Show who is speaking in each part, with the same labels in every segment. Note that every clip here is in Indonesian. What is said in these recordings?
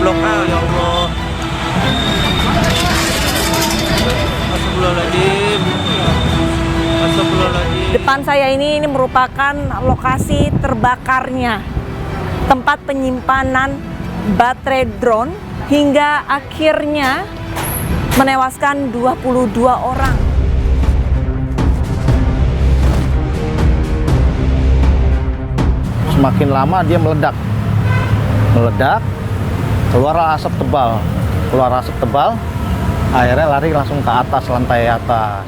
Speaker 1: blok A. Ya Allah. Astagfirullahaladzim. Astagfirullahaladzim.
Speaker 2: Depan saya ini merupakan lokasi terbakarnya tempat penyimpanan baterai drone hingga akhirnya menewaskan 22 orang.
Speaker 3: Semakin lama dia meledak, keluar asap tebal, akhirnya lari langsung ke atas, lantai atas.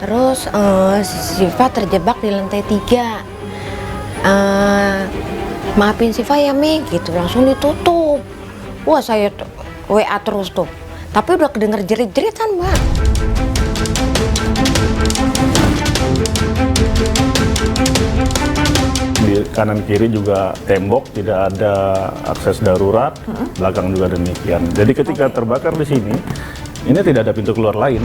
Speaker 4: Terus Siva terjebak di lantai 3. Maafin Siva ya Mi, gitu langsung ditutup. Wah saya WA terus tuh, tapi udah kedenger jerit-jeritan Mbak.
Speaker 5: Di kanan kiri juga tembok, tidak ada akses darurat, belakang juga demikian. Jadi ketika terbakar di sini, ini tidak ada pintu keluar lain.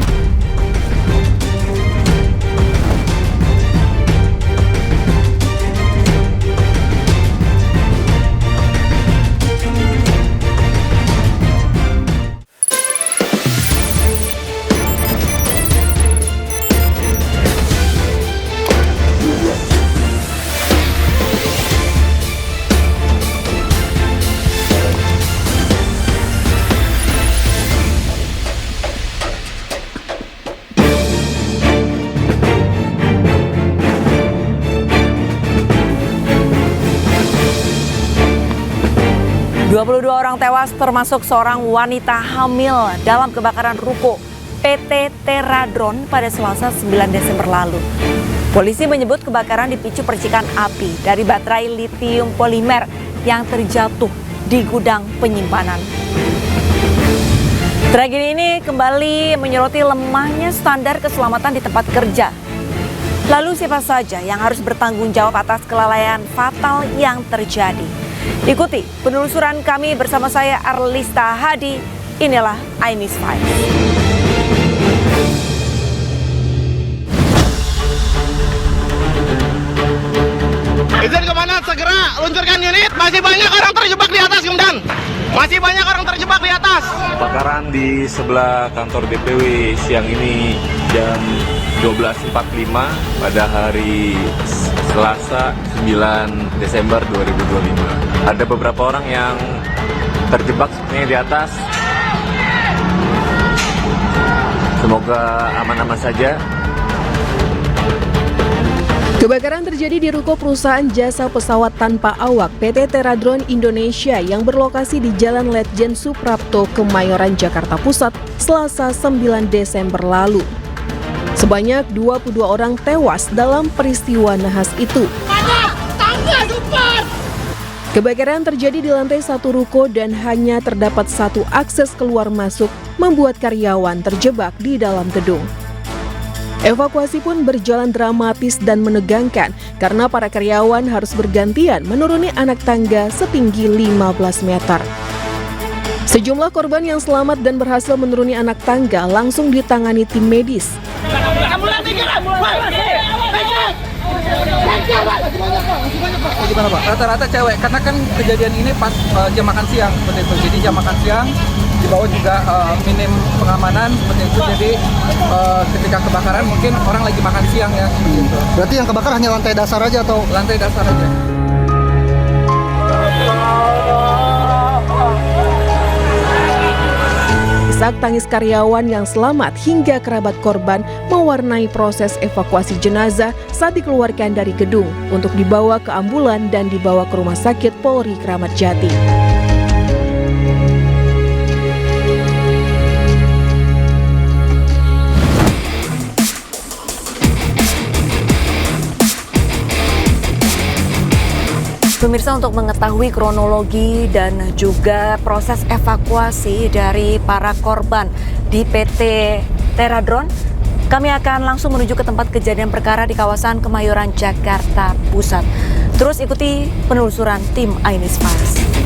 Speaker 2: Dua 22 orang tewas termasuk seorang wanita hamil dalam kebakaran ruko PT Teradron pada Selasa 9 Desember lalu. Polisi menyebut kebakaran dipicu percikan api dari baterai litium polimer yang terjatuh di gudang penyimpanan. Tragedi ini kembali menyoroti lemahnya standar keselamatan di tempat kerja. Lalu siapa saja yang harus bertanggung jawab atas kelalaian fatal yang terjadi? Ikuti penelusuran kami bersama saya Arlista Hadi. Inilah iNews 5.
Speaker 6: Izin komandan segera luncurkan unit. Masih banyak orang terjebak di atas komandan. Masih banyak orang terjebak di atas.
Speaker 7: Kebakaran di sebelah kantor DPW siang ini jam 12.45 pada hari Selasa 9 Desember 2025. Ada beberapa orang yang terjebak sepertinya di atas. Semoga aman-aman saja.
Speaker 8: Kebakaran terjadi di ruko perusahaan jasa pesawat tanpa awak PT Teradron Indonesia yang berlokasi di Jalan Letjen Suprapto, Kemayoran, Jakarta Pusat, Selasa 9 Desember lalu. Sebanyak 22 orang tewas dalam peristiwa nahas itu. Kebakaran terjadi di lantai 1 ruko dan hanya terdapat satu akses keluar masuk, membuat karyawan terjebak di dalam gedung. Evakuasi pun berjalan dramatis dan menegangkan karena para karyawan harus bergantian menuruni anak tangga setinggi 15 meter. Sejumlah korban yang selamat dan berhasil menuruni anak tangga langsung ditangani tim medis.
Speaker 9: Gimana Pak? Rata-rata cewek, karena kan kejadian ini pas jam makan siang seperti itu. Jadi jam makan siang di bawah juga minim pengamanan seperti itu. Jadi ketika kebakaran mungkin orang lagi makan siang ya seperti itu.
Speaker 3: Berarti yang kebakar hanya lantai dasar aja atau?
Speaker 9: Lantai dasar aja.
Speaker 8: Isak tangis karyawan yang selamat hingga kerabat korban mewarnai proses evakuasi jenazah saat dikeluarkan dari gedung untuk dibawa ke ambulan dan dibawa ke Rumah Sakit Polri Kramat Jati.
Speaker 2: Pemirsa, untuk mengetahui kronologi dan juga proses evakuasi dari para korban di PT Teradron, kami akan langsung menuju ke tempat kejadian perkara di kawasan Kemayoran, Jakarta Pusat. Terus ikuti penelusuran tim iNews 5.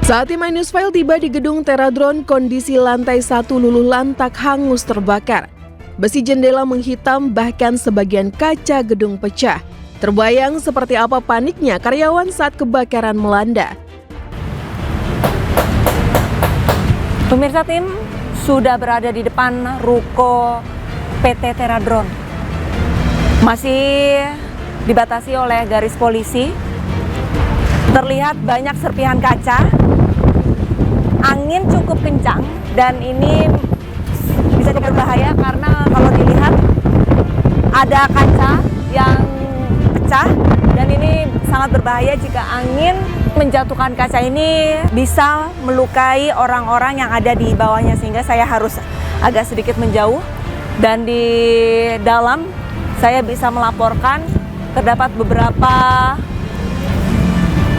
Speaker 8: Saat tim iNewsFile tiba di gedung Teradron, kondisi lantai 1 luluh lantak hangus terbakar. Besi jendela menghitam, bahkan sebagian kaca gedung pecah. Terbayang seperti apa paniknya karyawan saat kebakaran melanda.
Speaker 2: Pemirsa, tim sudah berada di depan ruko PT Teradron. Masih dibatasi oleh garis polisi. Terlihat banyak serpihan kaca. Angin cukup kencang dan ini bisa berbahaya karena kalau dilihat ada kaca yang pecah dan ini sangat berbahaya jika angin menjatuhkan kaca ini, bisa melukai orang-orang yang ada di bawahnya, sehingga saya harus agak sedikit menjauh. Dan di dalam saya bisa melaporkan terdapat beberapa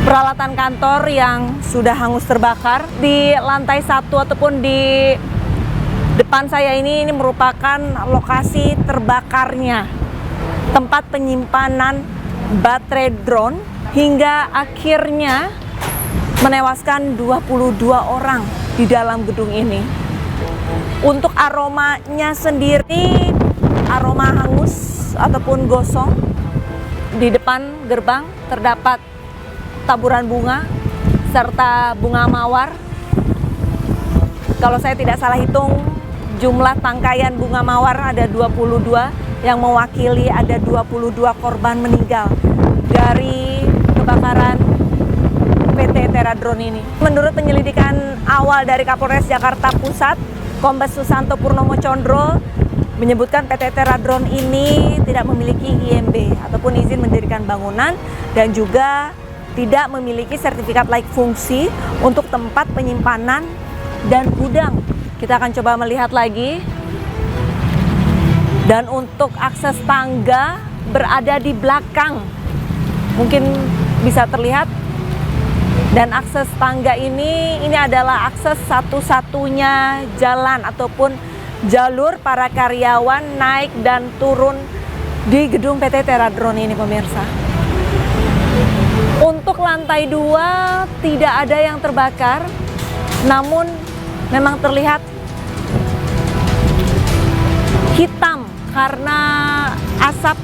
Speaker 2: peralatan kantor yang sudah hangus terbakar. Di lantai 1 ataupun di depan saya ini merupakan lokasi terbakarnya tempat penyimpanan baterai drone hingga akhirnya menewaskan 22 orang di dalam gedung ini. Untuk aromanya sendiri, aroma hangus ataupun gosong. Di depan gerbang terdapat taburan bunga serta bunga mawar. Kalau saya tidak salah hitung, jumlah tangkaian bunga mawar ada 22 yang mewakili ada 22 korban meninggal dari kebakaran PT Teradron ini. Menurut penyelidikan awal dari Kapolres Jakarta Pusat, Kombes Susanto Purnomo Condro menyebutkan PT Teradron ini tidak memiliki IMB ataupun izin mendirikan bangunan dan juga tidak memiliki sertifikat layak fungsi untuk tempat penyimpanan dan gudang. Kita akan coba melihat lagi. Dan untuk akses tangga berada di belakang. Mungkin bisa terlihat. Dan akses tangga ini adalah akses satu-satunya jalan ataupun jalur para karyawan naik dan turun di gedung PT Teradron ini, pemirsa. Untuk lantai 2 tidak ada yang terbakar, namun memang terlihat hitam karena asap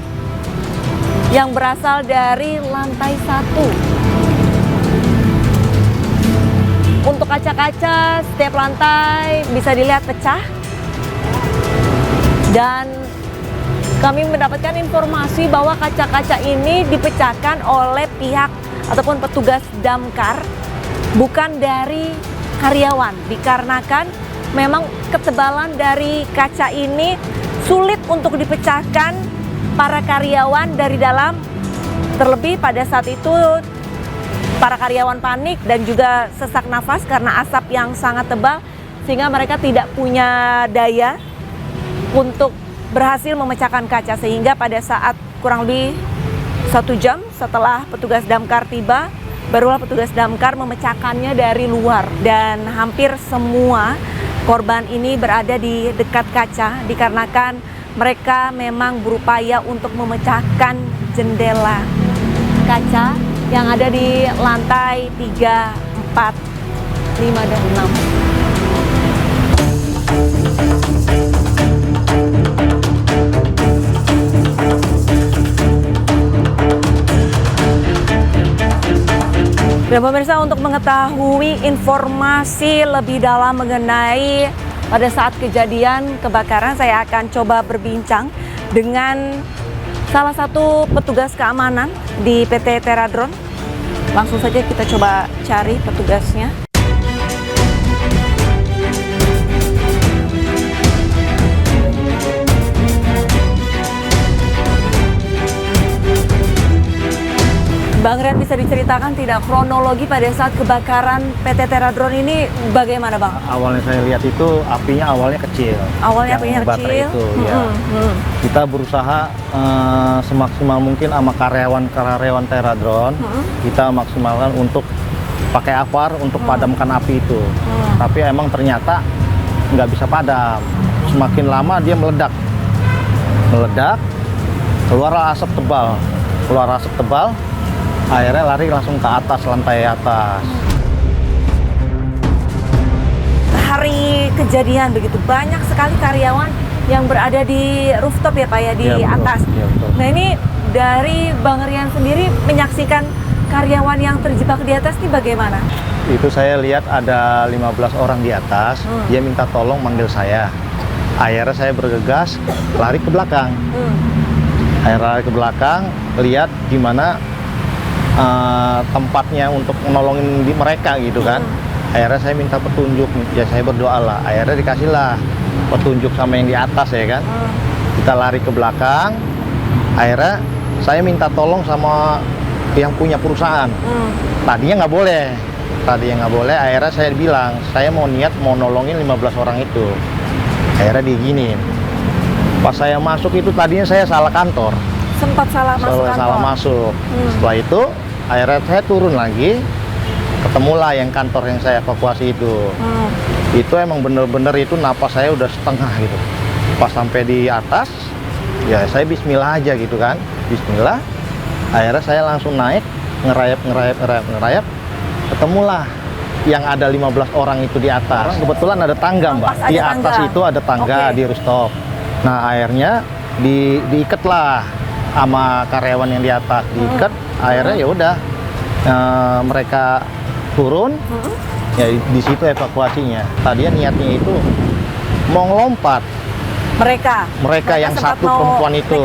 Speaker 2: yang berasal dari lantai 1. Untuk kaca-kaca setiap lantai bisa dilihat pecah. Dan kami mendapatkan informasi bahwa kaca-kaca ini dipecahkan oleh pihak ataupun petugas damkar, bukan dari karyawan, dikarenakan memang ketebalan dari kaca ini sulit untuk dipecahkan para karyawan dari dalam. Terlebih pada saat itu para karyawan panik dan juga sesak nafas karena asap yang sangat tebal, sehingga mereka tidak punya daya untuk berhasil memecahkan kaca, sehingga pada saat kurang lebih 1 jam setelah petugas damkar tiba, barulah petugas damkar memecahkannya dari luar. Dan hampir semua korban ini berada di dekat kaca dikarenakan mereka memang berupaya untuk memecahkan jendela kaca yang ada di lantai 3, 4, 5, dan 6. Dan pemirsa, untuk mengetahui informasi lebih dalam mengenai pada saat kejadian kebakaran, saya akan coba berbincang dengan salah satu petugas keamanan di PT Teradron. Langsung saja kita coba cari petugasnya. Bang Rian, bisa diceritakan tidak kronologi pada saat kebakaran PT Teradron ini bagaimana, Bang?
Speaker 3: Awalnya saya lihat itu apinya awalnya kecil.
Speaker 2: Awalnya apinya
Speaker 3: baterai
Speaker 2: kecil.
Speaker 3: Itu, ya. Kita berusaha semaksimal mungkin sama karyawan Teradron. Kita maksimalkan untuk pakai AVAR untuk padamkan api itu. Tapi emang ternyata nggak bisa padam. Semakin lama dia meledak. Keluar asap tebal. Akhirnya lari langsung ke atas, lantai atas.
Speaker 2: kejadian begitu banyak sekali karyawan yang berada di rooftop ya Pak ya, di
Speaker 3: Iya, betul.
Speaker 2: atas.
Speaker 3: Iya, betul.
Speaker 2: Nah ini dari Bang Rian sendiri menyaksikan karyawan yang terjebak di atas ini bagaimana?
Speaker 3: Itu saya lihat ada 15 orang di atas, dia minta tolong manggil saya. Akhirnya saya bergegas lari ke belakang. Akhirnya lari ke belakang, lihat gimana tempatnya untuk menolongin mereka gitu kan. Akhirnya saya minta petunjuk, ya saya berdoa lah. Akhirnya dikasihlah petunjuk sama yang di atas ya kan. Kita lari ke belakang, akhirnya saya minta tolong sama yang punya perusahaan. Tadinya nggak boleh, akhirnya saya bilang, saya mau nolongin 15 orang itu. Akhirnya diginin. Pas saya masuk itu tadinya saya salah kantor.
Speaker 2: Sempat salah masuk kantor.
Speaker 3: Salah masuk. Setelah itu, akhirnya saya turun lagi, ketemulah yang kantor yang saya evakuasi itu. Itu emang bener-bener itu napas saya udah setengah gitu. Pas sampai di atas, ya saya bismillah aja gitu kan. Bismillah, akhirnya saya langsung naik, ngerayap. Ketemulah yang ada 15 orang itu di atas. Kebetulan ada tangga, Mbak. Di atas itu ada tangga di rooftop. Nah, akhirnya diikatlah sama karyawan yang di atas. Diikat, akhirnya ya udah mereka turun. Ya di situ evakuasinya. Tadinya niatnya itu mau ngelompat. Mereka yang satu perempuan itu.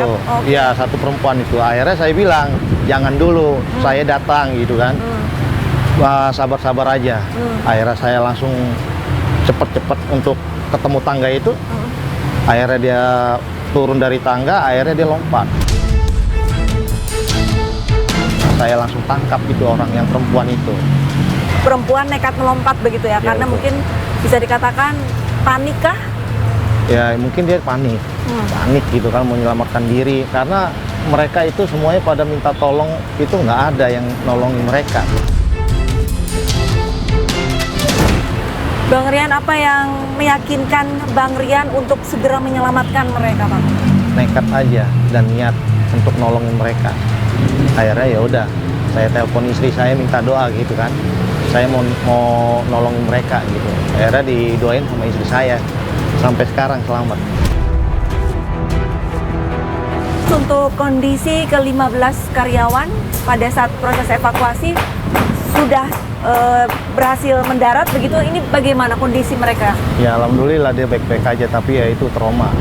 Speaker 3: Ya, satu perempuan itu. Akhirnya saya bilang, jangan dulu, saya datang gitu kan. Wah, sabar-sabar aja. Akhirnya saya langsung cepet-cepet untuk ketemu tangga itu. Akhirnya dia turun dari tangga, akhirnya dia lompat. Saya langsung tangkap itu orang yang perempuan itu.
Speaker 2: Perempuan nekat melompat begitu ya, karena
Speaker 3: betul.
Speaker 2: mungkin bisa dikatakan panik kah?
Speaker 3: Ya mungkin dia panik gitu kan, mau menyelamatkan diri. Karena mereka itu semuanya pada minta tolong, itu nggak ada yang nolongin mereka.
Speaker 2: Bang Rian, apa yang meyakinkan Bang Rian untuk segera menyelamatkan mereka, Bang?
Speaker 3: Nekat aja dan niat untuk nolongin mereka. Akhirnya ya udah, saya telepon istri saya minta doa gitu kan. Saya mau nolongin mereka gitu. Akhirnya didoain sama istri saya. Sampai sekarang selamat.
Speaker 2: Untuk kondisi ke-15 karyawan pada saat proses evakuasi sudah berhasil mendarat begitu, ini bagaimana kondisi mereka?
Speaker 3: Ya alhamdulillah dia baik-baik aja, tapi ya itu trauma.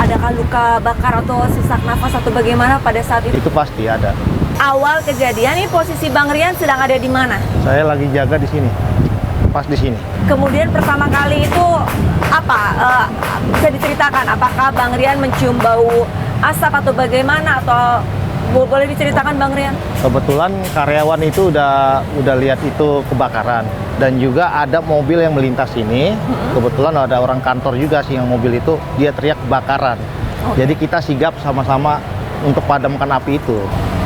Speaker 2: Adakah luka bakar atau sesak nafas atau bagaimana pada saat itu?
Speaker 3: Itu pasti ada.
Speaker 2: Awal kejadian ini posisi Bang Rian sedang ada di mana?
Speaker 3: Saya lagi jaga di sini, pas di sini.
Speaker 2: Kemudian pertama kali itu apa? Bisa diceritakan apakah Bang Rian mencium bau asap atau bagaimana, atau boleh diceritakan Bang Rian?
Speaker 3: Kebetulan karyawan itu udah lihat itu kebakaran, dan juga ada mobil yang melintas ini. Kebetulan ada orang kantor juga sih yang mobil itu, dia teriak kebakaran. Jadi kita sigap sama-sama untuk padamkan api itu.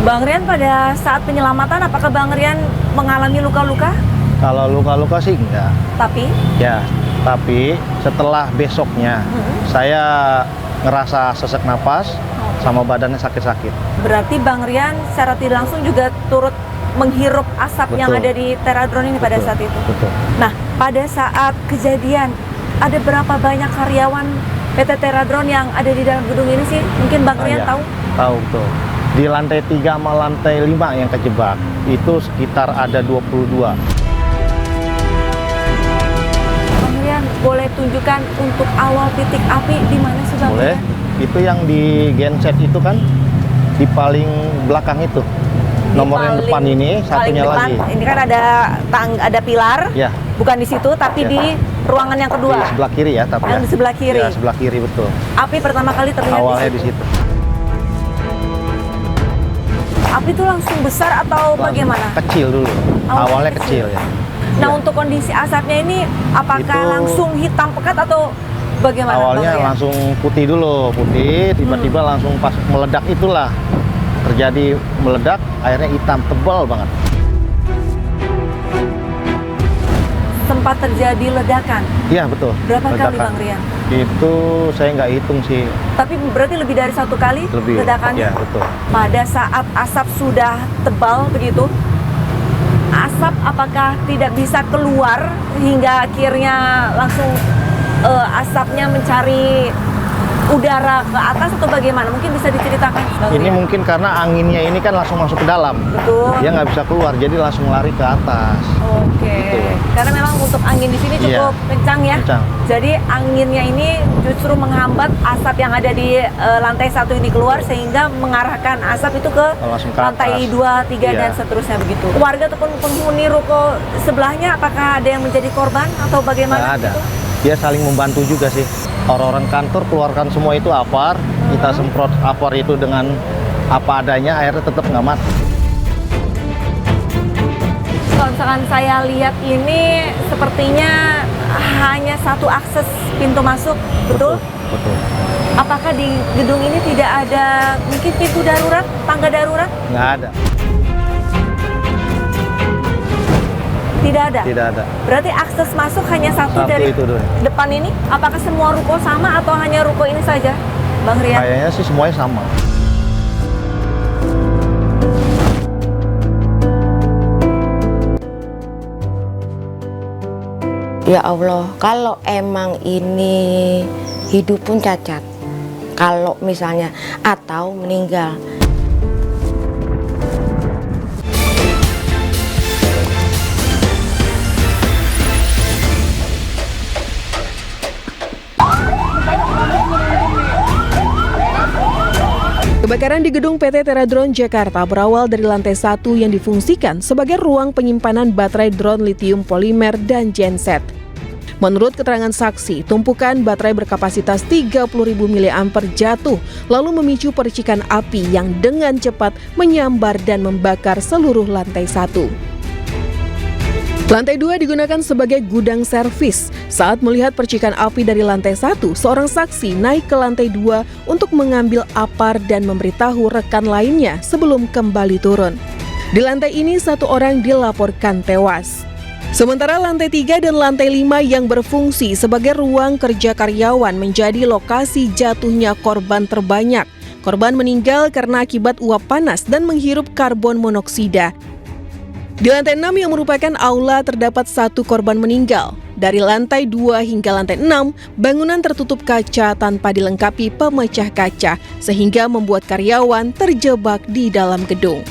Speaker 2: Bang Rian, pada saat penyelamatan apakah Bang Rian mengalami luka-luka?
Speaker 3: Kalau luka-luka sih enggak. Tapi setelah besoknya saya ngerasa sesak napas sama badannya sakit-sakit.
Speaker 2: Berarti Bang Rian secara tidak langsung juga turut menghirup asap yang ada di Teradron ini pada saat itu.
Speaker 3: Betul.
Speaker 2: Nah, pada saat kejadian ada berapa banyak karyawan PT Teradron yang ada di dalam gedung ini sih? Mungkin Bang Rian tahu?
Speaker 3: Tahu, betul. Di lantai 3 sama lantai 5 yang kejebak, itu sekitar ada 22.
Speaker 2: Bang Rian, boleh tunjukkan untuk awal titik api di mana sih Bang
Speaker 3: Boleh.
Speaker 2: Rian?
Speaker 3: Itu yang di genset itu kan, di paling belakang itu. Nomor yang depan ini, satunya
Speaker 2: depan,
Speaker 3: lagi.
Speaker 2: ini kan ada pilar,
Speaker 3: Ya.
Speaker 2: bukan di situ, tapi
Speaker 3: Ya.
Speaker 2: di ruangan yang kedua.
Speaker 3: Di sebelah kiri ya, tapi
Speaker 2: Yang di sebelah kiri.
Speaker 3: Ya, sebelah kiri betul.
Speaker 2: Api pertama kali terlihat
Speaker 3: Awalnya
Speaker 2: di
Speaker 3: di
Speaker 2: situ.
Speaker 3: situ.
Speaker 2: Api itu langsung besar atau bagaimana?
Speaker 3: Kecil dulu. Awalnya kecil ya.
Speaker 2: Nah,
Speaker 3: Ya.
Speaker 2: untuk kondisi asapnya ini apakah
Speaker 3: Itu-
Speaker 2: langsung hitam pekat atau bagaimana?
Speaker 3: Awalnya
Speaker 2: Bang Rian?
Speaker 3: langsung putih dulu, tiba-tiba langsung pas meledak itulah terjadi meledak, akhirnya hitam tebal banget.
Speaker 2: Sempat terjadi ledakan.
Speaker 3: Iya betul.
Speaker 2: Berapa kali
Speaker 3: ledakan.
Speaker 2: Bang Rian?
Speaker 3: Itu saya nggak hitung sih.
Speaker 2: Tapi berarti lebih dari satu kali
Speaker 3: Lebih.
Speaker 2: ledakannya?
Speaker 3: Ya betul.
Speaker 2: Pada saat asap sudah tebal begitu, asap apakah tidak bisa keluar hingga akhirnya langsung asapnya mencari udara ke atas atau bagaimana? Mungkin bisa diceritakan, Bang
Speaker 3: Ini
Speaker 2: Rian.
Speaker 3: mungkin karena anginnya ini kan langsung masuk ke dalam.
Speaker 2: Betul.
Speaker 3: Dia nggak bisa keluar, jadi langsung lari ke atas.
Speaker 2: Oke.
Speaker 3: Gitu.
Speaker 2: Karena memang untuk angin di sini cukup
Speaker 3: Iya.
Speaker 2: kencang ya.
Speaker 3: Kencang.
Speaker 2: Jadi anginnya ini justru menghambat asap yang ada di lantai 1 ini keluar sehingga mengarahkan asap itu ke
Speaker 3: Langsung ke
Speaker 2: lantai
Speaker 3: atas.
Speaker 2: 2, 3
Speaker 3: Iya.
Speaker 2: dan seterusnya begitu. Warga ataupun penghuni ruko sebelahnya apakah ada yang menjadi korban atau bagaimana?
Speaker 3: Nggak ada.
Speaker 2: gitu?
Speaker 3: Dia saling membantu juga sih. Orang-orang kantor keluarkan semua itu apar, kita semprot apar itu dengan apa adanya, airnya tetap nggak mati.
Speaker 2: Kalau misalkan saya lihat ini sepertinya hanya satu akses pintu masuk, betul?
Speaker 3: Betul.
Speaker 2: Apakah di gedung ini tidak ada mungkin pintu darurat, tangga darurat?
Speaker 3: Nggak ada.
Speaker 2: Tidak ada.
Speaker 3: Tidak ada.
Speaker 2: Berarti akses masuk hanya satu
Speaker 3: Satu
Speaker 2: dari
Speaker 3: itu doang.
Speaker 2: depan ini. Apakah semua ruko sama atau hanya ruko ini saja, Bang Rian?
Speaker 3: Kayaknya sih semuanya sama.
Speaker 4: Ya Allah, kalau emang ini hidup pun cacat, kalau misalnya atau meninggal,
Speaker 8: Kebakaran di gedung PT Teradron Jakarta berawal dari lantai 1 yang difungsikan sebagai ruang penyimpanan baterai drone lithium polimer dan genset. Menurut keterangan saksi, tumpukan baterai berkapasitas 30.000 mAh jatuh lalu memicu percikan api yang dengan cepat menyambar dan membakar seluruh lantai 1. Lantai 2 digunakan sebagai gudang servis. Saat melihat percikan api dari lantai 1, seorang saksi naik ke lantai 2 untuk mengambil apar dan memberitahu rekan lainnya sebelum kembali turun. Di lantai ini, 1 orang dilaporkan tewas. Sementara lantai 3 dan lantai 5 yang berfungsi sebagai ruang kerja karyawan menjadi lokasi jatuhnya korban terbanyak. Korban meninggal karena akibat uap panas dan menghirup karbon monoksida. Di lantai 6 yang merupakan aula terdapat 1 korban meninggal. Dari lantai 2 hingga lantai 6, bangunan tertutup kaca tanpa dilengkapi pemecah kaca sehingga membuat karyawan terjebak di dalam gedung.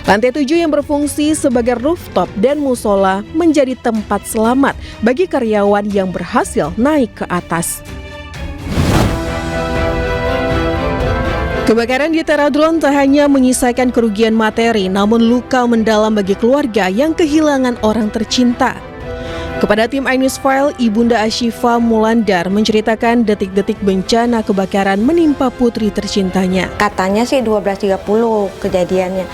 Speaker 8: Lantai 7 yang berfungsi sebagai rooftop dan musola menjadi tempat selamat bagi karyawan yang berhasil naik ke atas. Kebakaran di Teradron tak hanya menyisakan kerugian materi, namun luka mendalam bagi keluarga yang kehilangan orang tercinta. Kepada tim iNews File, Ibunda Ashifa Mulandar menceritakan detik-detik bencana kebakaran menimpa putri tercintanya.
Speaker 4: katanya sih 12.30 kejadiannya,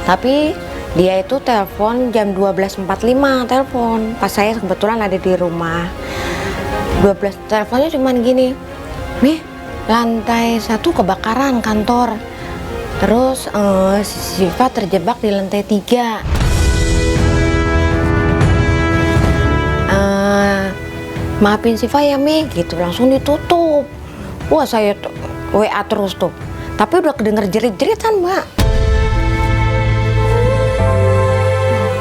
Speaker 4: tapi dia itu telepon jam 12.45 telepon. Pas saya kebetulan ada di rumah. 12 teleponnya cuman gini, "Nih, lantai 1 kebakaran kantor. Terus Syifa terjebak di lantai 3. Maafin Syifa ya Mi," gitu, langsung ditutup. Wah, saya WA terus tuh. Tapi udah kedenger jerit-jeritan, Mbak.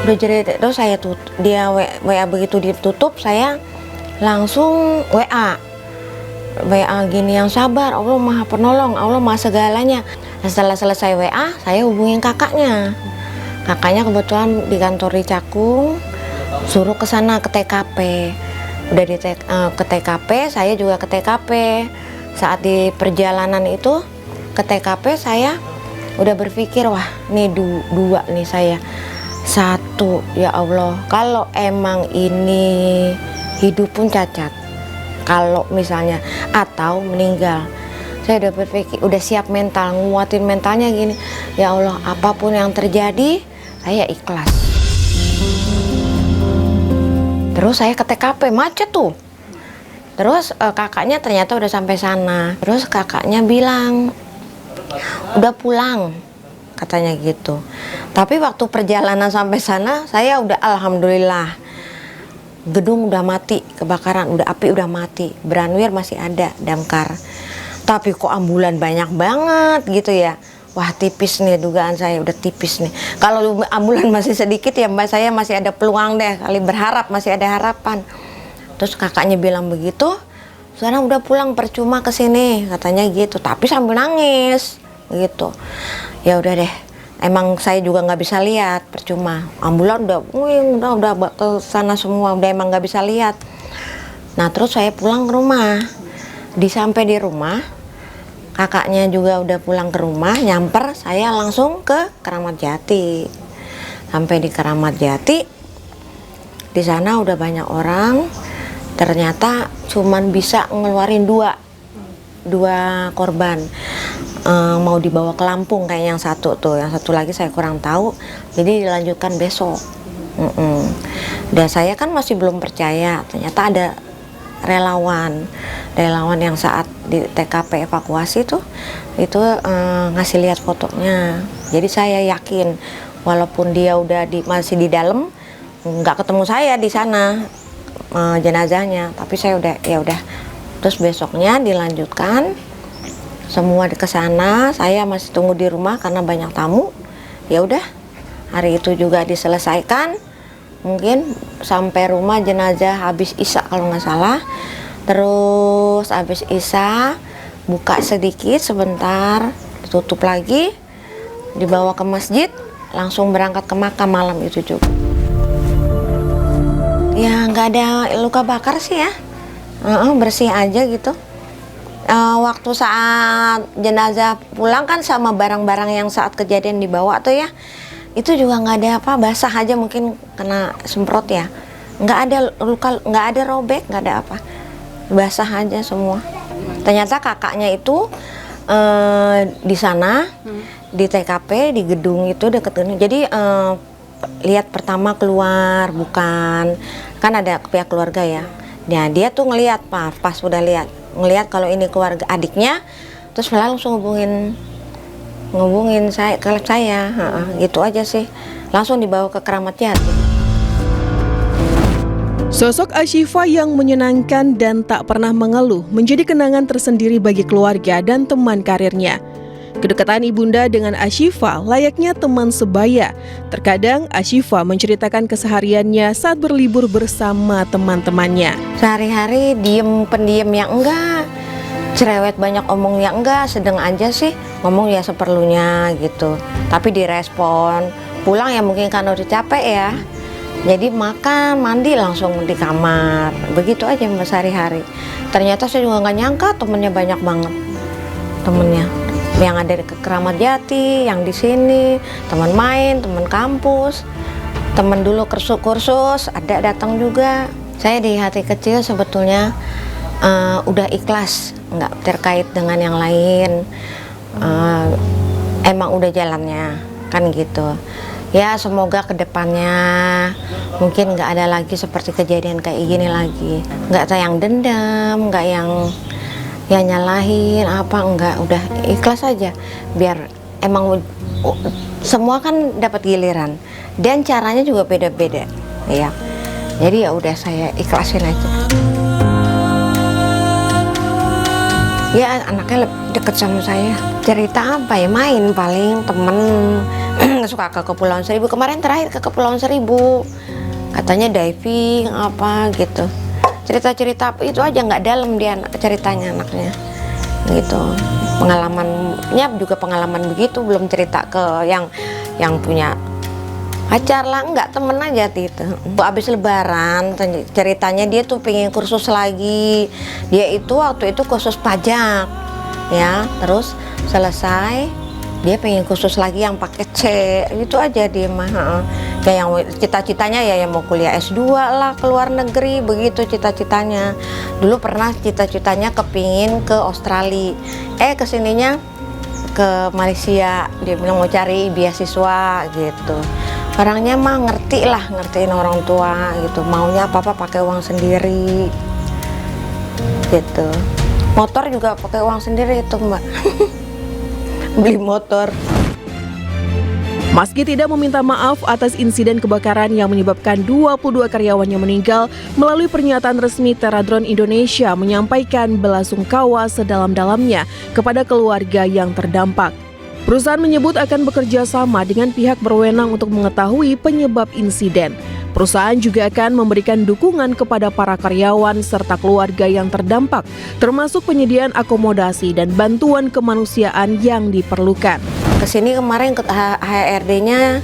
Speaker 4: Udah jerit, terus saya dia WA begitu ditutup, saya langsung WA gini, "Yang sabar, Allah Maha Penolong, Allah Maha segalanya." Setelah selesai WA, saya hubungin kakaknya. Kakaknya kebetulan di kantor di Cakung, suruh ke sana ke TKP. Udah ke TKP, saya juga ke TKP. Saat di perjalanan itu ke TKP, saya udah berpikir, wah nih dua nih saya. 1, ya Allah, kalau emang ini hidup pun cacat, kalau misalnya atau meninggal, saya udah berpikir, udah siap mental, nguatin mentalnya gini, ya Allah, apapun yang terjadi saya ikhlas. Terus saya ke TKP, macet tuh. Terus kakaknya ternyata udah sampai sana. Terus kakaknya bilang, "Udah pulang," katanya gitu. Tapi waktu perjalanan sampai sana, saya udah alhamdulillah, gedung udah mati, kebakaran, udah api udah mati, Branwir masih ada, damkar. Tapi kok ambulan banyak banget gitu ya. wah tipis nih dugaan saya, udah tipis nih. Kalau ambulan masih sedikit ya Mbak, saya masih ada peluang deh, kali berharap, masih ada harapan. Terus kakaknya bilang begitu, sekarang udah pulang percuma ke sini, katanya gitu. Tapi sambil nangis gitu. Ya udah deh. Emang saya juga nggak bisa lihat, percuma. Ambulan udah ke sana semua, udah emang nggak bisa lihat. Nah terus saya pulang ke rumah. Sampai di rumah, kakaknya juga udah pulang ke rumah, nyamper, saya langsung ke Keramat Jati. Sampai di Keramat Jati, di sana udah banyak orang. Ternyata cuman bisa ngeluarin dua korban. Mau dibawa ke Lampung kayak yang satu tuh, yang satu lagi saya kurang tahu, jadi dilanjutkan besok. Dan saya kan masih belum percaya, ternyata ada relawan yang saat di TKP evakuasi tuh itu ngasih lihat fotonya. Jadi saya yakin walaupun dia udah masih di dalam, nggak ketemu saya di sana jenazahnya, tapi saya udah ya udah. Terus besoknya dilanjutkan semua ke sana, saya masih tunggu di rumah karena banyak tamu. Ya udah, hari itu juga diselesaikan. Mungkin sampai rumah jenazah habis Isya kalau nggak salah. Terus habis Isya buka sedikit sebentar, ditutup lagi, dibawa ke masjid, langsung berangkat ke makam malam itu juga. Ya nggak ada luka bakar sih ya, bersih aja gitu. Waktu saat jenazah pulang kan sama barang-barang yang saat kejadian dibawa tuh ya, itu juga nggak ada apa, basah aja mungkin kena semprot ya, nggak ada luka, nggak ada robek, nggak ada apa, basah aja semua. Ternyata kakaknya itu di sana di TKP di gedung itu deket gedung, jadi lihat pertama keluar, bukan kan ada pihak keluarga ya. Nah dia tuh ngelihat pas udah ngelihat kalau ini keluarga adiknya, terus langsung ngubungin saya gitu aja sih, langsung dibawa ke Keramat Jati.
Speaker 8: Sosok Ashifa yang menyenangkan dan tak pernah mengeluh menjadi kenangan tersendiri bagi keluarga dan teman karirnya. Kedekatan ibunda dengan Ashifa layaknya teman sebaya. Terkadang Ashifa menceritakan kesehariannya saat berlibur bersama teman-temannya.
Speaker 4: Sehari-hari pendiam ya enggak, cerewet banyak omong ya enggak, sedang aja sih, ngomong ya seperlunya gitu. Tapi direspon, pulang ya mungkin karena udah capek ya. Jadi makan, mandi langsung di kamar, begitu aja Mbak sehari-hari. Ternyata saya juga nggak nyangka temennya banyak banget, temennya. Yang ada di Keramat Jati, yang di sini, teman main, teman kampus, teman dulu kursus, ada datang juga. Saya di hati kecil sebetulnya udah ikhlas, nggak terkait dengan yang lain. Emang udah jalannya, kan gitu. Ya semoga kedepannya mungkin nggak ada lagi seperti kejadian kayak gini lagi. Nggak yang dendam, nggak yang ya nyalahin apa, enggak, udah ikhlas aja, biar emang semua kan dapat giliran dan caranya juga beda-beda ya, jadi ya udah saya ikhlasin aja. Ya anaknya deket sama saya, cerita apa ya, main paling temen suka ke Kepulauan Seribu, kemarin terakhir ke Kepulauan Seribu katanya diving apa gitu. Cerita-cerita itu aja, nggak dalam dia ceritanya anaknya gitu. Pengalamannya juga pengalaman begitu, belum cerita ke yang punya pacar lah, nggak, temen aja gitu. Abis lebaran ceritanya dia tuh pengen kursus lagi. Dia itu waktu itu kursus pajak ya, terus selesai dia pengen kursus lagi yang pakai C, itu aja dia mah. Kayak yang cita-citanya ya yang mau kuliah S2 lah ke luar negeri, begitu cita-citanya. Dulu pernah cita-citanya kepingin ke Australia, kesininya ke Malaysia, dia bilang mau cari beasiswa gitu. Orangnya mah ngertiin orang tua gitu, maunya apa-apa pakai uang sendiri gitu. Motor juga pakai uang sendiri itu Mbak. Beli motor.
Speaker 8: Meski tidak meminta maaf atas insiden kebakaran yang menyebabkan 22 karyawannya meninggal, melalui pernyataan resmi Teradron Indonesia menyampaikan belasungkawa sedalam-dalamnya kepada keluarga yang terdampak. Perusahaan menyebut akan bekerja sama dengan pihak berwenang untuk mengetahui penyebab insiden. Perusahaan juga akan memberikan dukungan kepada para karyawan serta keluarga yang terdampak, termasuk penyediaan akomodasi dan bantuan kemanusiaan yang diperlukan.
Speaker 4: Kesini kemarin ke HRD-nya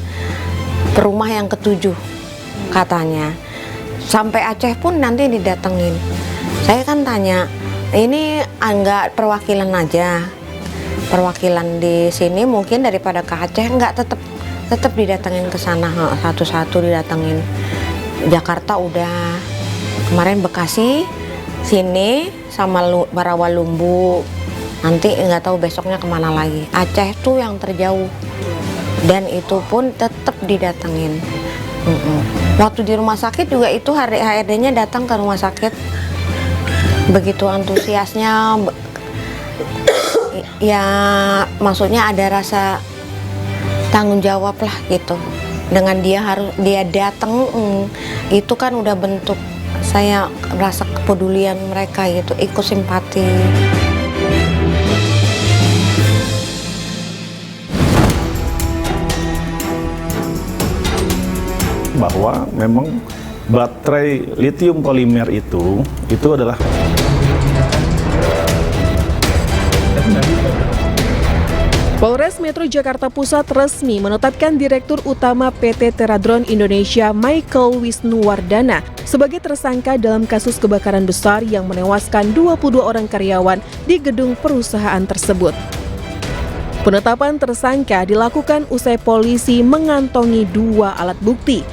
Speaker 4: ke rumah yang ke-7 katanya. Sampai Aceh pun nanti didatengin. Saya kan tanya, ini enggak perwakilan aja. Perwakilan di sini mungkin daripada ke Aceh enggak tetap didatengin ke sana, satu-satu didatengin. Jakarta udah, kemarin Bekasi, sini sama Barawalumbu. Nanti nggak tahu besoknya kemana lagi. Aceh tuh yang terjauh, dan itu pun tetap didatengin. Waktu di rumah sakit juga itu HRD-nya datang ke rumah sakit, begitu antusiasnya. Ya maksudnya ada rasa tanggung jawab lah gitu. Dengan dia datang, itu kan udah bentuk saya rasa kepedulian mereka gitu, ikut simpati.
Speaker 5: Bahwa memang baterai lithium polimer itu adalah
Speaker 8: Polres Metro Jakarta Pusat resmi menetapkan Direktur Utama PT Teradron Indonesia Michael Wisnuwardana sebagai tersangka dalam kasus kebakaran besar yang menewaskan 22 orang karyawan di gedung perusahaan tersebut. Penetapan tersangka dilakukan usai polisi mengantongi 2 alat bukti.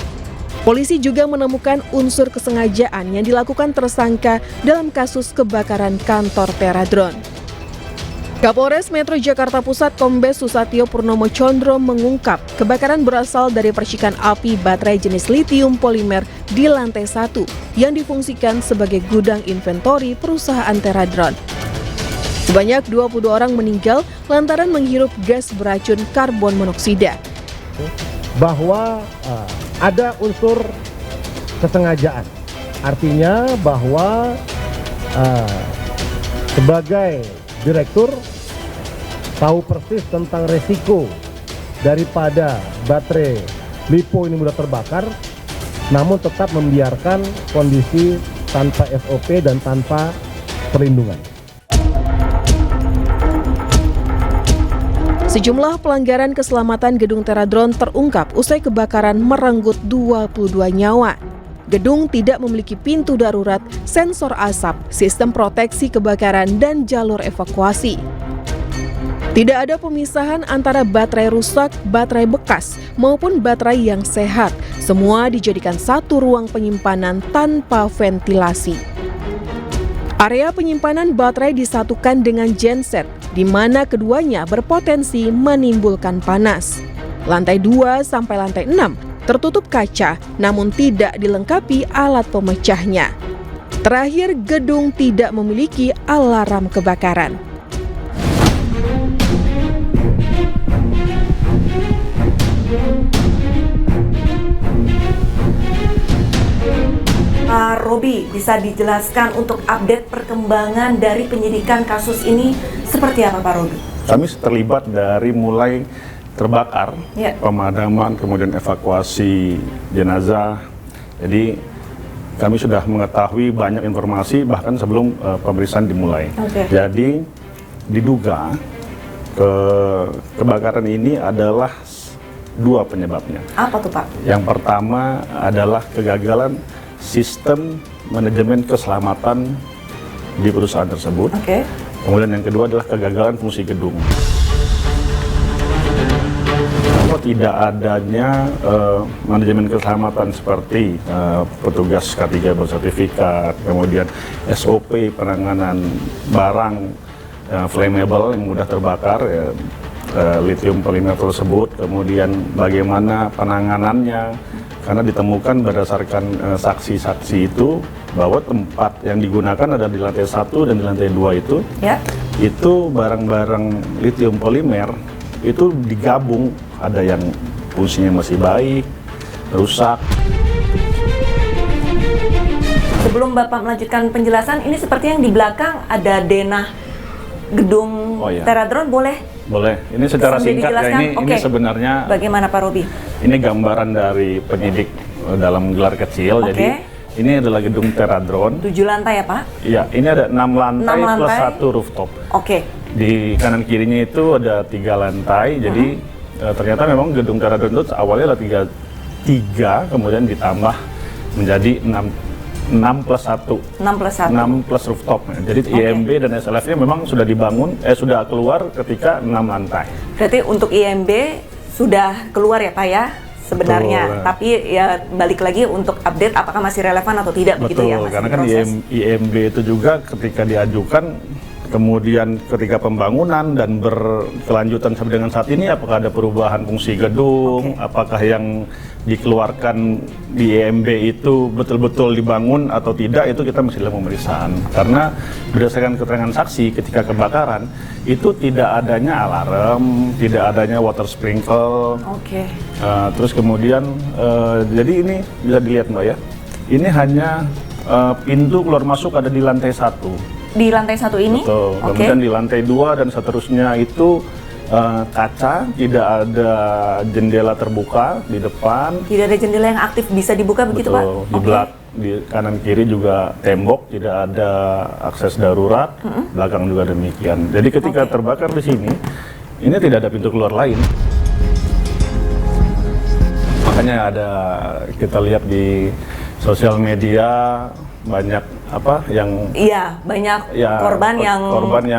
Speaker 8: Polisi juga menemukan unsur kesengajaan yang dilakukan tersangka dalam kasus kebakaran kantor Teradron. Kapolres Metro Jakarta Pusat Kombes Susatyo Purnomo Condro mengungkap kebakaran berasal dari percikan api baterai jenis lithium polimer di lantai 1 yang difungsikan sebagai gudang inventori perusahaan Teradron. Sebanyak 22 orang meninggal lantaran menghirup gas beracun karbon monoksida.
Speaker 1: Bahwa ada unsur kesengajaan, artinya bahwa sebagai direktur tahu persis tentang resiko daripada baterai LiPo ini mudah terbakar, namun tetap membiarkan kondisi tanpa SOP dan tanpa perlindungan.
Speaker 8: Sejumlah pelanggaran keselamatan gedung Teradron terungkap usai kebakaran merenggut 22 nyawa. Gedung tidak memiliki pintu darurat, sensor asap, sistem proteksi kebakaran, dan jalur evakuasi. Tidak ada pemisahan antara baterai rusak, baterai bekas, maupun baterai yang sehat. Semua dijadikan satu ruang penyimpanan tanpa ventilasi. Area penyimpanan baterai disatukan dengan genset, di mana keduanya berpotensi menimbulkan panas. Lantai 2 sampai lantai 6 tertutup kaca, namun tidak dilengkapi alat pemecahnya. Terakhir, gedung tidak memiliki alarm kebakaran.
Speaker 2: Pak Robi, bisa dijelaskan untuk update perkembangan dari penyidikan kasus ini seperti apa, Pak Robi?
Speaker 5: kami terlibat dari mulai terbakar, pemadaman, kemudian evakuasi jenazah. Jadi kami sudah mengetahui banyak informasi bahkan sebelum pemeriksaan dimulai. Jadi diduga kebakaran ini adalah 2 penyebabnya.
Speaker 2: Apa tuh, Pak?
Speaker 5: Yang pertama adalah kegagalan sistem manajemen keselamatan di perusahaan tersebut. Kemudian yang kedua adalah kegagalan fungsi gedung. Tidak adanya manajemen keselamatan seperti petugas K3 bersertifikat, kemudian SOP penanganan barang flammable yang mudah terbakar, lithium polimer tersebut, kemudian bagaimana penanganannya, karena ditemukan berdasarkan saksi-saksi itu bahwa tempat yang digunakan ada di lantai 1 dan di lantai 2 itu barang-barang lithium polimer itu digabung, ada yang fungsinya masih baik, rusak.
Speaker 2: Sebelum Bapak melanjutkan penjelasan, ini seperti yang di belakang ada denah gedung Teradron, boleh
Speaker 5: Boleh. Ini secara
Speaker 2: Sambil
Speaker 5: singkat ya,
Speaker 2: dijelaskan?
Speaker 5: ini
Speaker 2: Oke.
Speaker 5: sebenarnya
Speaker 2: Bagaimana Pak Robi?
Speaker 5: ini gambaran dari penyidik dalam gelar kecil.
Speaker 2: Oke.
Speaker 5: Jadi ini adalah gedung Teradron.
Speaker 2: 7 lantai ya Pak?
Speaker 5: Iya, ini ada 6 lantai,
Speaker 2: 6
Speaker 5: plus
Speaker 2: lantai.
Speaker 5: 1 rooftop.
Speaker 2: Oke.
Speaker 5: Di kanan kirinya itu ada 3 lantai. Jadi ternyata memang gedung Teradron itu awalnya ada 3, kemudian ditambah menjadi 6 plus 1.
Speaker 2: 6 plus 1.
Speaker 5: 6 plus rooftop. Jadi IMB dan SLF-nya memang sudah dibangun, sudah keluar ketika 6 lantai.
Speaker 2: Berarti untuk IMB sudah keluar ya Pak ya? Sebenarnya,
Speaker 5: Betul.
Speaker 2: tapi ya balik lagi untuk update apakah masih relevan atau tidak begitu ya,
Speaker 5: Betul,
Speaker 2: masih
Speaker 5: karena kan
Speaker 2: diproses.
Speaker 5: IMB itu juga ketika diajukan, kemudian ketika pembangunan dan berkelanjutan sampai dengan saat ini, apakah ada perubahan fungsi gedung, apakah yang dikeluarkan di IMB itu betul-betul dibangun atau tidak, itu kita masih dalam pemeriksaan. Karena berdasarkan keterangan saksi ketika kebakaran, itu tidak adanya alarm, tidak adanya water sprinkle.
Speaker 2: Oke.
Speaker 5: Terus kemudian, jadi ini bisa dilihat Mbak ya, ini hanya pintu keluar masuk ada di lantai 1.
Speaker 2: Di lantai 1 ini?
Speaker 5: Betul.
Speaker 2: Oke.
Speaker 5: Kemudian di lantai 2 dan seterusnya itu kaca, tidak ada jendela terbuka di depan.
Speaker 2: Tidak ada jendela yang aktif bisa dibuka begitu Pak?
Speaker 5: Betul. Di belakang, di kanan kiri juga tembok, tidak ada akses darurat. Belakang juga demikian. Jadi ketika terbakar di sini, ini tidak ada pintu keluar lain. Makanya ada, kita lihat di sosial media banyak yang
Speaker 2: Iya, banyak
Speaker 5: ya,
Speaker 2: korban yang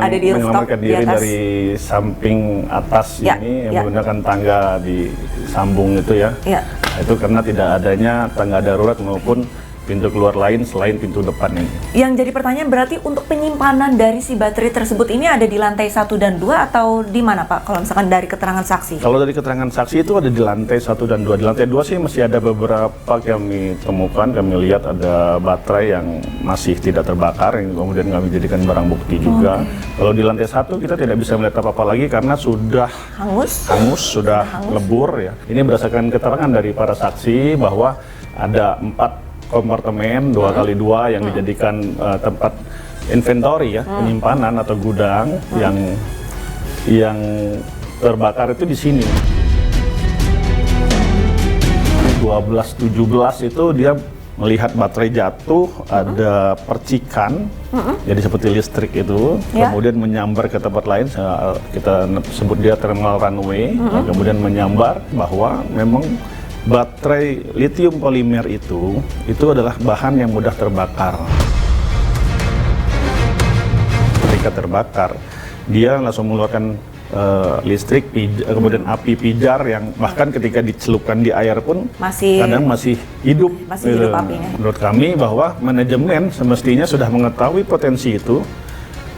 Speaker 2: ada di rooftop
Speaker 5: menyelamatkan
Speaker 2: di
Speaker 5: diri
Speaker 2: atas.
Speaker 5: dari samping atas
Speaker 2: Ya,
Speaker 5: ini yang
Speaker 2: ya.
Speaker 5: menggunakan tangga disambung itu ya.
Speaker 2: Ya.
Speaker 5: Itu karena tidak adanya tangga darurat maupun pintu keluar lain selain pintu depan ini.
Speaker 2: Yang jadi pertanyaan berarti untuk penyimpanan dari si baterai tersebut ini ada di lantai 1 dan 2 atau di mana Pak? Kalau misalkan dari keterangan saksi?
Speaker 5: Kalau dari keterangan saksi itu ada di lantai 1 dan 2. Di lantai 2 sih masih ada beberapa kami temukan, kami lihat ada baterai yang masih tidak terbakar, yang kemudian kami jadikan barang bukti juga. Kalau di lantai 1 kita tidak bisa melihat apa-apa lagi karena sudah
Speaker 2: Hangus?
Speaker 5: sudah lebur ya. Ini berdasarkan keterangan dari para saksi bahwa ada 4 kompartemen 2x2 yang dijadikan tempat inventory ya, penyimpanan atau gudang yang terbakar itu di sini. 12-17 itu dia melihat baterai jatuh, ada percikan, jadi seperti listrik itu, kemudian menyambar ke tempat lain, kita sebut dia thermal runway, kemudian menyambar bahwa memang baterai lithium polimer itu adalah bahan yang mudah terbakar. Ketika terbakar, dia langsung mengeluarkan listrik, kemudian api pijar yang bahkan ketika dicelupkan di air pun kadang masih hidup.
Speaker 2: Masih hidup apinya.
Speaker 5: Menurut kami bahwa manajemen semestinya sudah mengetahui potensi itu,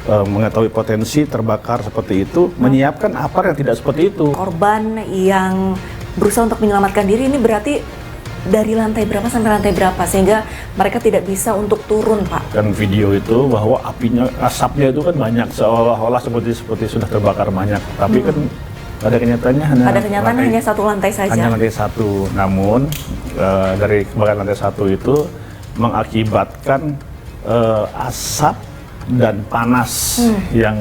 Speaker 5: mengetahui potensi terbakar seperti itu, menyiapkan apa yang tidak seperti itu.
Speaker 2: Korban yang berusaha untuk menyelamatkan diri ini berarti dari lantai berapa sampai lantai berapa sehingga mereka tidak bisa untuk turun Pak?
Speaker 5: Kan video itu bahwa apinya, asapnya itu kan banyak, seolah-olah seperti sudah terbakar banyak, tapi kan pada kenyataannya
Speaker 2: hanya satu lantai saja.
Speaker 5: Hanya lantai 1. Namun dari kebakaran lantai 1 itu mengakibatkan asap dan panas yang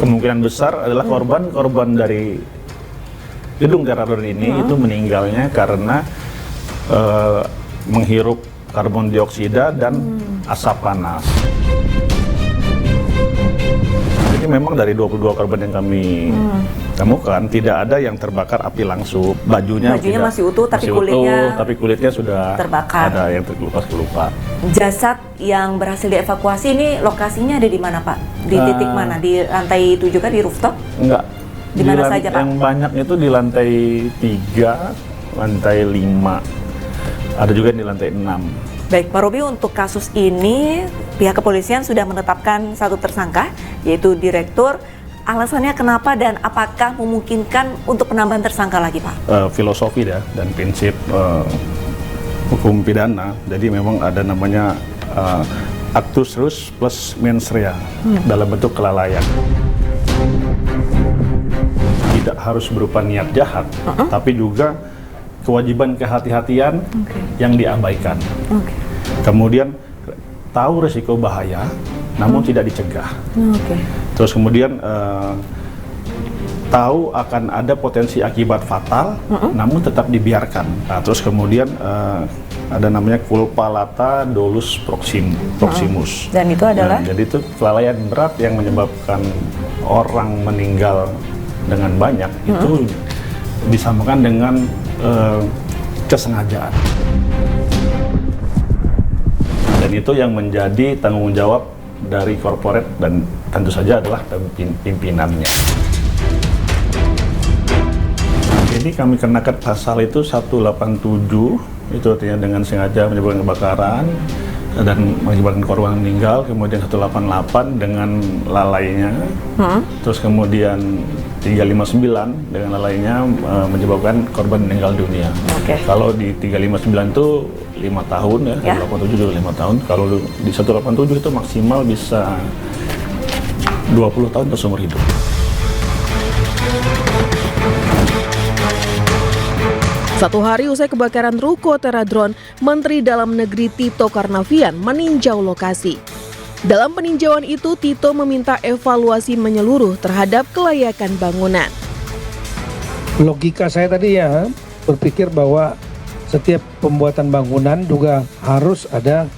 Speaker 5: kemungkinan besar adalah korban dari gedung Teradron ini itu meninggalnya karena menghirup karbon dioksida dan asap panas. Jadi memang dari 22 korban yang kami temukan tidak ada yang terbakar api langsung. Bajunya
Speaker 2: masih utuh tapi
Speaker 5: kulitnya sudah
Speaker 2: terbakar.
Speaker 5: Ada yang terkelupas.
Speaker 2: Jasad yang berhasil dievakuasi ini lokasinya ada di mana Pak? Di titik mana? Di lantai 7 kan, di rooftop?
Speaker 5: Enggak.
Speaker 2: Di mana saja Pak?
Speaker 5: Yang banyak itu di lantai 3, lantai 5. Ada juga di lantai 6.
Speaker 2: Baik, Pak Robi, untuk kasus ini pihak kepolisian sudah menetapkan satu tersangka, yaitu direktur. Alasannya kenapa dan apakah memungkinkan untuk penambahan tersangka lagi Pak?
Speaker 5: Filosofi dan prinsip hukum pidana. Jadi memang ada namanya actus reus plus mens rea dalam bentuk kelalaian. Tidak harus berupa niat jahat, tapi juga kewajiban kehati-hatian yang diabaikan. Kemudian tahu resiko bahaya, namun tidak dicegah. Terus kemudian tahu akan ada potensi akibat fatal, namun tetap dibiarkan. Nah, terus kemudian ada namanya culpa lata dolus proximus.
Speaker 2: Dan itu adalah?
Speaker 5: Jadi itu kelalaian berat yang menyebabkan orang meninggal dengan banyak, itu disamakan dengan kesengajaan. Dan itu yang menjadi tanggung jawab dari corporate dan tentu saja adalah pimpinannya. Jadi kami kenakan pasal itu 187, itu artinya dengan sengaja menyebabkan kebakaran dan menyebabkan korban meninggal, kemudian 188 dengan lalainya, terus kemudian 359 dengan lalainya menyebabkan korban meninggal dunia. Kalau di 359 itu 5 tahun ya, 187 juga 5 tahun. Kalau di 187 itu maksimal bisa 20 tahun atau seumur hidup.
Speaker 8: Satu hari usai kebakaran ruko Teradron, Menteri Dalam Negeri Tito Karnavian meninjau lokasi. Dalam peninjauan itu, Tito meminta evaluasi menyeluruh terhadap kelayakan bangunan.
Speaker 10: Logika saya tadi ya berpikir bahwa setiap pembuatan bangunan juga harus ada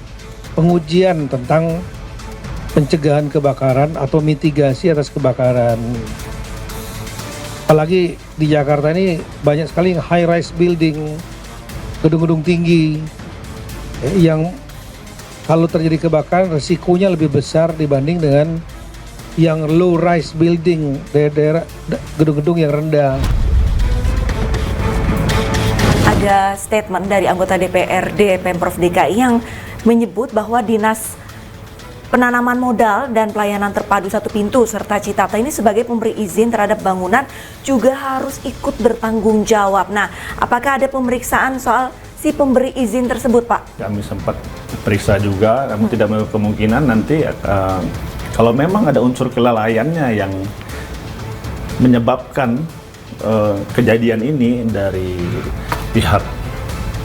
Speaker 10: pengujian tentang pencegahan kebakaran atau mitigasi atas kebakaran. Apalagi di Jakarta ini banyak sekali high rise building, gedung-gedung tinggi yang kalau terjadi kebakaran risikonya lebih besar dibanding dengan yang low rise building, daerah gedung-gedung yang rendah.
Speaker 2: Ada statement dari anggota DPRD Pemprov DKI yang menyebut bahwa Dinas Penanaman Modal dan Pelayanan Terpadu Satu Pintu serta Citata ini sebagai pemberi izin terhadap bangunan juga harus ikut bertanggung jawab. Nah, apakah ada pemeriksaan soal si pemberi izin tersebut, Pak?
Speaker 5: Kami sempat periksa juga, namun tidak menutup kemungkinan nanti kalau memang ada unsur kelalaiannya yang menyebabkan kejadian ini dari pihak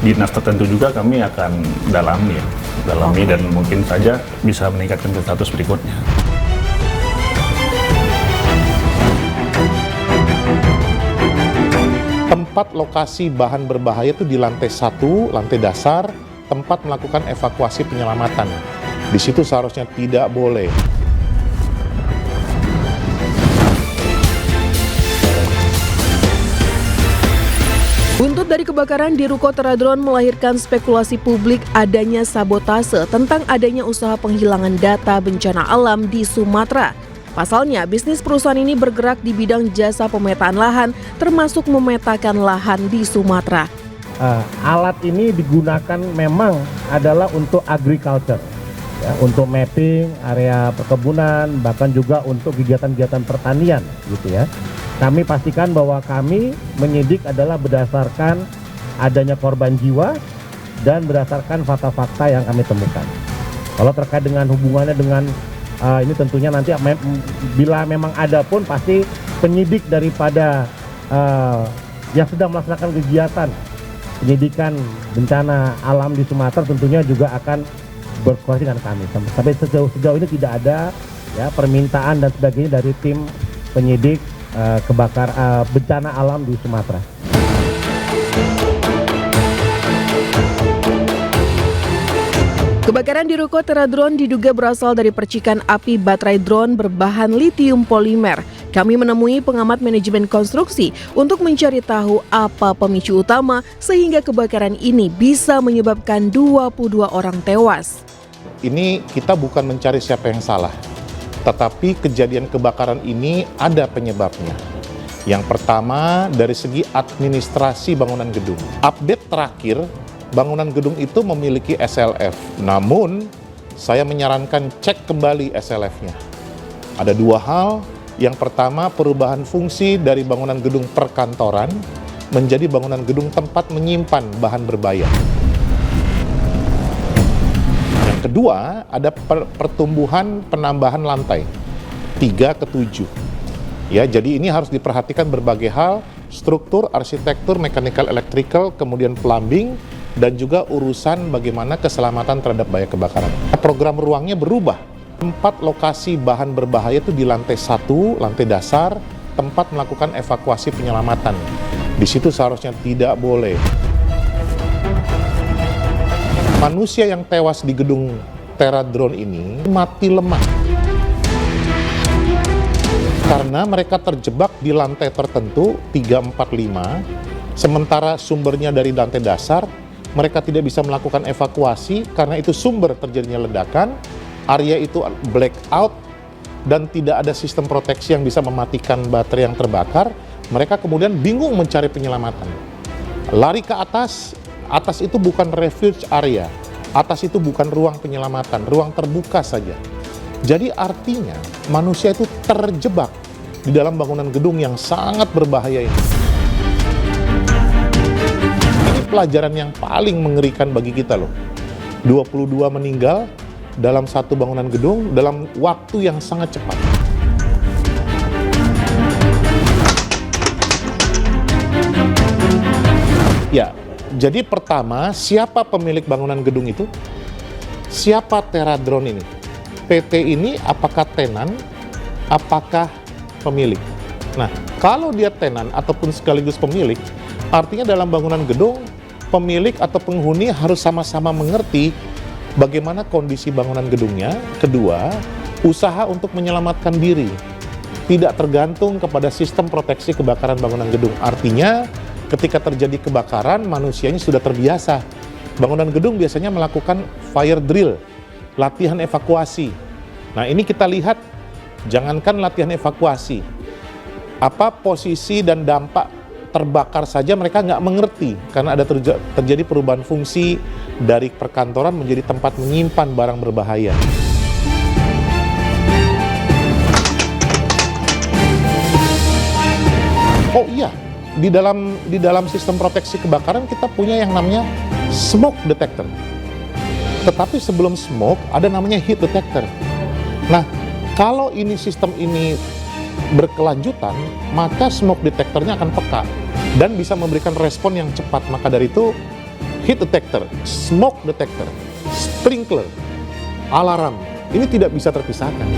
Speaker 5: dinas tertentu juga kami akan dalami dan mungkin saja bisa meningkatkan ke status berikutnya.
Speaker 11: Tempat lokasi bahan berbahaya itu di lantai 1, lantai dasar, tempat melakukan evakuasi penyelamatan. Di situ seharusnya tidak boleh.
Speaker 8: Buntut dari kebakaran di ruko Teradron melahirkan spekulasi publik adanya sabotase tentang adanya usaha penghilangan data bencana alam di Sumatera. Pasalnya, bisnis perusahaan ini bergerak di bidang jasa pemetaan lahan, termasuk memetakan lahan di Sumatera.
Speaker 1: Alat ini digunakan memang adalah untuk agriculture, ya, untuk mapping area perkebunan, bahkan juga untuk kegiatan-kegiatan pertanian, gitu ya. Kami pastikan bahwa kami menyidik adalah berdasarkan adanya korban jiwa dan berdasarkan fakta-fakta yang kami temukan. Kalau terkait dengan hubungannya dengan ini tentunya nanti bila memang ada pun pasti penyidik daripada yang sedang melaksanakan kegiatan penyidikan bencana alam di Sumatera tentunya juga akan berkoordinasi dengan kami. Sampai sejauh ini tidak ada ya permintaan dan sebagainya dari tim penyidik bencana alam di Sumatera.
Speaker 8: Kebakaran di ruko Teradron diduga berasal dari percikan api baterai drone berbahan litium polimer. Kami menemui pengamat manajemen konstruksi untuk mencari tahu apa pemicu utama sehingga kebakaran ini bisa menyebabkan 22 orang tewas.
Speaker 11: Ini kita bukan mencari siapa yang salah, tetapi kejadian kebakaran ini ada penyebabnya. Yang pertama dari segi administrasi bangunan gedung. Update terakhir, bangunan gedung itu memiliki SLF. Namun, saya menyarankan cek kembali SLF-nya. Ada dua hal. Yang pertama, perubahan fungsi dari bangunan gedung perkantoran menjadi bangunan gedung tempat menyimpan bahan berbahaya. Yang kedua, ada pertumbuhan penambahan lantai 3 ke 7. Ya, jadi ini harus diperhatikan berbagai hal, struktur, arsitektur, mechanical, electrical, kemudian plumbing, dan juga urusan bagaimana keselamatan terhadap bahaya kebakaran. Program ruangnya berubah. Tempat lokasi bahan berbahaya itu di lantai 1, lantai dasar, tempat melakukan evakuasi penyelamatan. Di situ seharusnya tidak boleh. Manusia yang tewas di gedung Teradron ini mati lemah. Karena mereka terjebak di lantai tertentu 3, 4, 5, sementara sumbernya dari lantai dasar, mereka tidak bisa melakukan evakuasi karena itu sumber terjadinya ledakan, area itu blackout, dan tidak ada sistem proteksi yang bisa mematikan baterai yang terbakar. Mereka kemudian bingung mencari penyelamatan. Lari ke atas, atas itu bukan refuge area, atas itu bukan ruang penyelamatan, ruang terbuka saja. Jadi artinya manusia itu terjebak di dalam bangunan gedung yang sangat berbahaya ini. Ini pelajaran yang paling mengerikan bagi kita loh. 22 meninggal dalam satu bangunan gedung dalam waktu yang sangat cepat. Ya, jadi pertama, siapa pemilik bangunan gedung itu? Siapa Teradron ini? PT ini apakah tenan, apakah pemilik? Nah, kalau dia tenan ataupun sekaligus pemilik, artinya dalam bangunan gedung, pemilik atau penghuni harus sama-sama mengerti bagaimana kondisi bangunan gedungnya. Kedua, usaha untuk menyelamatkan diri. Tidak tergantung kepada sistem proteksi kebakaran bangunan gedung. Artinya, ketika terjadi kebakaran, manusianya sudah terbiasa. Bangunan gedung biasanya melakukan fire drill, latihan evakuasi. Nah, ini kita lihat, jangankan latihan evakuasi, apa posisi dan dampak terbakar saja mereka nggak mengerti karena ada terjadi perubahan fungsi dari perkantoran menjadi tempat menyimpan barang berbahaya. Oh iya, di dalam sistem proteksi kebakaran kita punya yang namanya smoke detector. Tetapi sebelum smoke ada namanya heat detector. Nah, kalau ini sistem ini berkelanjutan, maka smoke detectornya akan peka dan bisa memberikan respon yang cepat. Maka dari itu, heat detector, smoke detector, sprinkler, alarm, ini tidak bisa terpisahkan.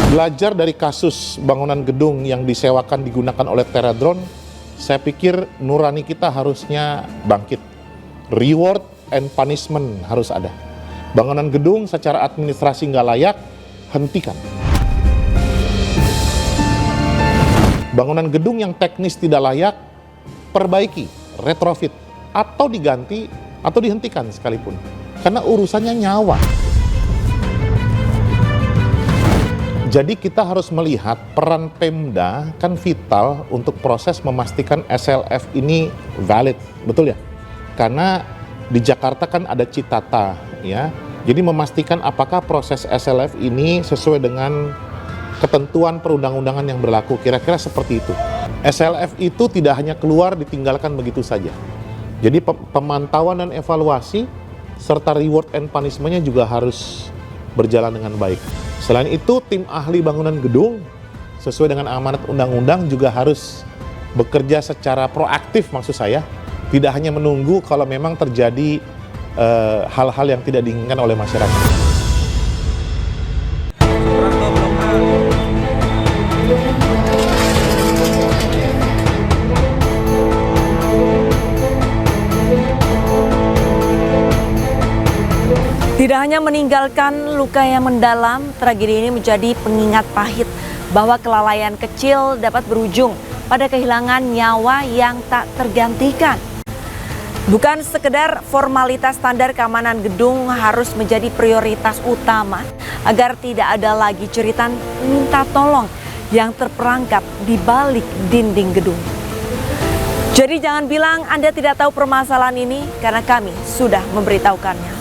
Speaker 11: Belajar dari kasus bangunan gedung yang disewakan digunakan oleh Teradron, saya pikir nurani kita harusnya bangkit. Reward and punishment harus ada. Bangunan gedung secara administrasi nggak layak, hentikan. Bangunan gedung yang teknis tidak layak, perbaiki, retrofit, atau diganti, atau dihentikan sekalipun. Karena urusannya nyawa. Jadi kita harus melihat peran Pemda kan vital untuk proses memastikan SLF ini valid, betul ya? Karena di Jakarta kan ada Citata, ya. Jadi memastikan apakah proses SLF ini sesuai dengan ketentuan perundang-undangan yang berlaku, kira-kira seperti itu. SLF itu tidak hanya keluar ditinggalkan begitu saja. Jadi pemantauan dan evaluasi serta reward and punishment-nya juga harus berjalan dengan baik. Selain itu, tim ahli bangunan gedung sesuai dengan amanat undang-undang juga harus bekerja secara proaktif, maksud saya. Tidak hanya menunggu kalau memang terjadi hal-hal yang tidak diinginkan oleh masyarakat.
Speaker 2: Tidak hanya meninggalkan luka yang mendalam, tragedi ini menjadi pengingat pahit bahwa kelalaian kecil dapat berujung pada kehilangan nyawa yang tak tergantikan. Bukan sekedar formalitas, standar keamanan gedung harus menjadi prioritas utama agar tidak ada lagi cerita minta tolong yang terperangkap di balik dinding gedung. Jadi jangan bilang Anda tidak tahu permasalahan ini karena kami sudah memberitahukannya.